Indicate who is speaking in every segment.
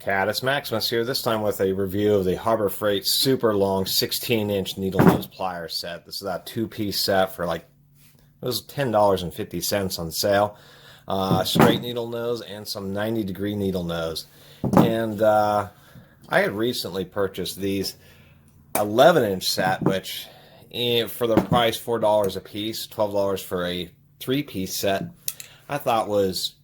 Speaker 1: Cat, it's Maximus here, this time with a review of the Harbor Freight super long 16-inch needle nose pliers set. This is that two-piece set for like, it was $10.50 on sale. Straight needle nose and some 90-degree needle nose. And I had recently purchased these 11-inch set, which for the price $4 a piece, $12 for a 3-piece set, I thought was,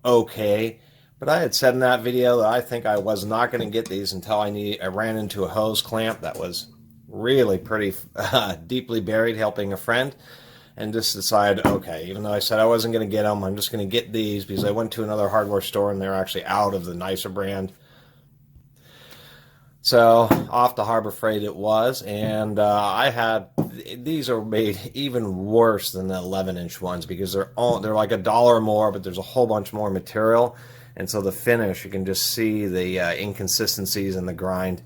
Speaker 1: okay. But I had said in that video that I think I was not going to get these until I ran into a hose clamp that was really pretty deeply buried helping a friend, and just decided, okay, even though I said I wasn't going to get them, I'm just going to get these because I went to another hardware store and they're actually out of the nicer brand. So off to Harbor Freight it was, and these are made even worse than the 11-inch ones because they're like $1 more, but there's a whole bunch more material. And so the finish, you can just see the inconsistencies in the grind.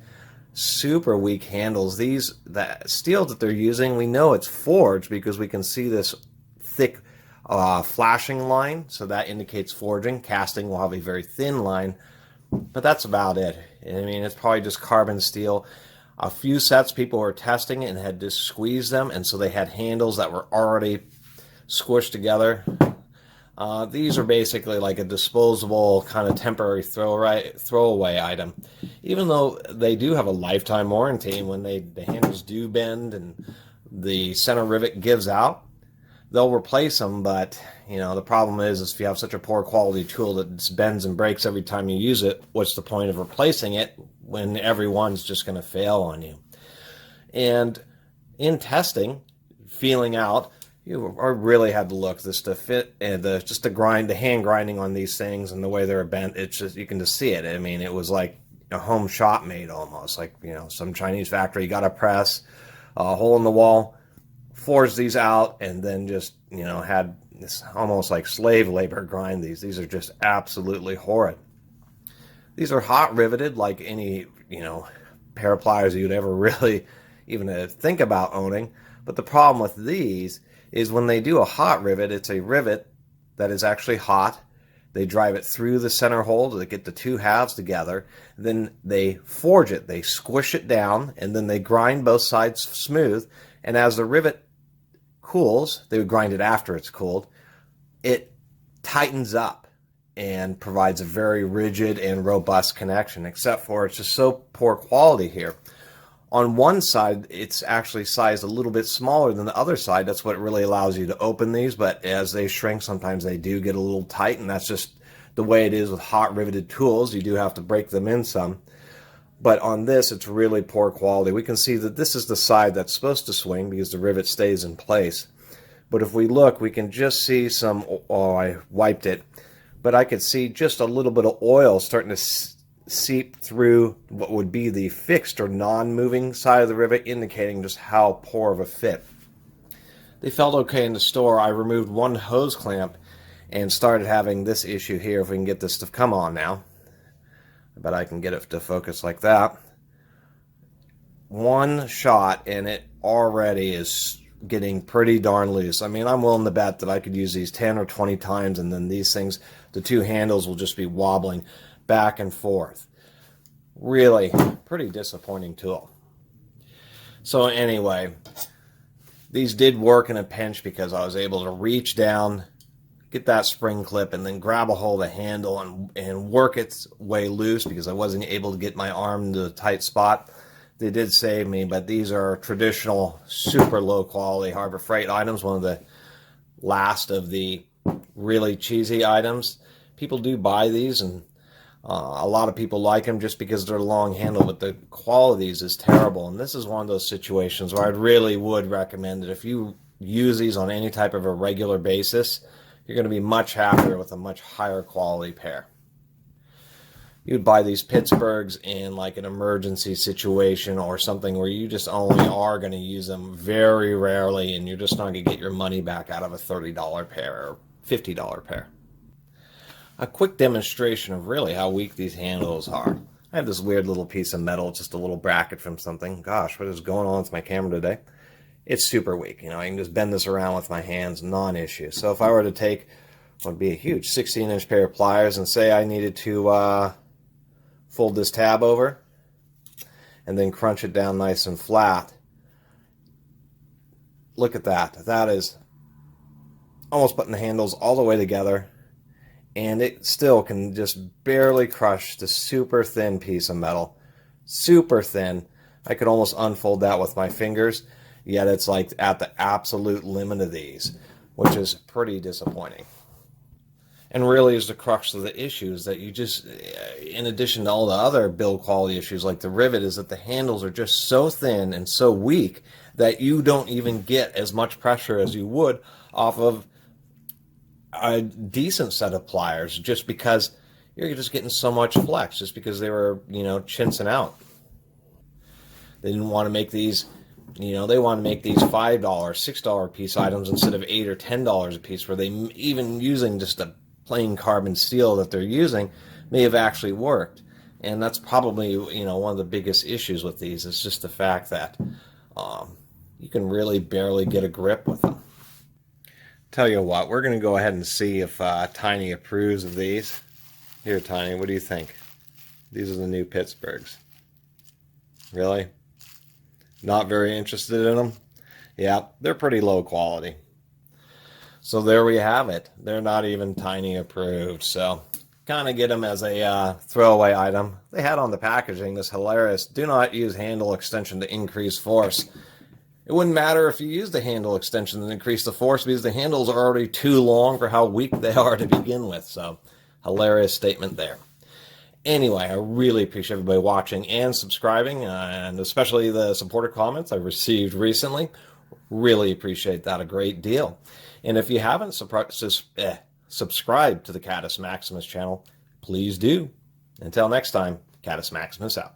Speaker 1: Super weak handles. The steel that they're using, we know it's forged because we can see this thick flashing line. So that indicates forging. Casting will have a very thin line. But that's about it. I mean, it's probably just carbon steel. A few sets people were testing and had just squeezed them. And so they had handles that were already squished together. These are basically like a disposable kind of temporary throwaway item. Even though they do have a lifetime warranty, when the handles do bend and the center rivet gives out, they'll replace them. But the problem is if you have such a poor quality tool that just bends and breaks every time you use it, what's the point of replacing it when everyone's just going to fail on you? And in testing, feeling out, I really had to look this to fit, and just the hand grinding on these things and the way they're bent. It's just, you can just see it. I mean, it was like a home shop made almost, like some Chinese factory got a press, a hole in the wall, forged these out, and then just had this almost like slave labor grind these. These are just absolutely horrid. These are hot riveted like any pair of pliers you'd ever really even think about owning. But the problem with these is when they do a hot rivet, it's a rivet that is actually hot. They drive it through the center hole to get the two halves together. Then they forge it. They squish it down, and then they grind both sides smooth. And as the rivet cools, they would grind it after it's cooled, it tightens up and provides a very rigid and robust connection, except for it's just so poor quality here. On one side, it's actually sized a little bit smaller than the other side. That's what really allows you to open these. But as they shrink, sometimes they do get a little tight, and that's just the way it is with hot riveted tools. You do have to break them in some. But on this, it's really poor quality. We can see that this is the side that's supposed to swing because the rivet stays in place. But if we look, we can just see some, I wiped it, but I could see just a little bit of oil starting to seep through what would be the fixed or non-moving side of the rivet, indicating just how poor of a fit. They felt okay in the store. I removed one hose clamp and started having this issue here. If we can get this to come on now, I bet I can get it to focus like that. One shot and it already is getting pretty darn loose. I mean, I'm willing to bet that I could use these 10 or 20 times, and then these things, the two handles will just be wobbling back and forth. Really pretty disappointing tool. So anyway, these did work in a pinch because I was able to reach down, get that spring clip, and then grab a hold of the handle and work its way loose because I wasn't able to get my arm into the tight spot. They did save me, but these are traditional super low quality Harbor Freight items, one of the last of the really cheesy items. People do buy these, and a lot of people like them just because they're long handle, but the quality is terrible. And this is one of those situations where I really would recommend that if you use these on any type of a regular basis, you're going to be much happier with a much higher quality pair. You'd buy these Pittsburghs in like an emergency situation or something where you just only are going to use them very rarely, and you're just not going to get your money back out of a $30 pair or $50 pair. A quick demonstration of really how weak these handles are. I have this weird little piece of metal, just a little bracket from something. Gosh, what is going on with my camera today? It's super weak. I can just bend this around with my hands, non-issue. So if I were to take what would be a huge 16-inch pair of pliers and say I needed to fold this tab over, and then crunch it down nice and flat. Look at that. That is almost putting the handles all the way together, and it still can just barely crush the super thin piece of metal. Super thin. I could almost unfold that with my fingers, yet it's like at the absolute limit of these, which is pretty disappointing. And really is the crux of the issues that you just, in addition to all the other build quality issues like the rivet, is that the handles are just so thin and so weak that you don't even get as much pressure as you would off of a decent set of pliers, just because you're just getting so much flex, just because they were, chinsing out. They didn't want to make these, they want to make these $5, $6 piece items instead of $8 or $10 a piece, where they even using just a plain carbon steel that they're using may have actually worked. And that's probably, one of the biggest issues with these is just the fact that you can really barely get a grip with them. Tell you what, we're going to go ahead and see if Tiny approves of these. Here, Tiny, what do you think? These are the new Pittsburghs. Really? Not very interested in them? Yeah, they're pretty low quality. So there we have it. They're not even Tiny approved. So kind of get them as a throwaway item. They had on the packaging this hilarious, do not use handle extension to increase force. It wouldn't matter if you used the handle extension to increase the force, because the handles are already too long for how weak they are to begin with. So hilarious statement there. Anyway, I really appreciate everybody watching and subscribing, and especially the supporter comments I received recently. Really appreciate that a great deal. And if you haven't subscribed to the Catus Maximus channel, please do. Until next time, Catus Maximus out.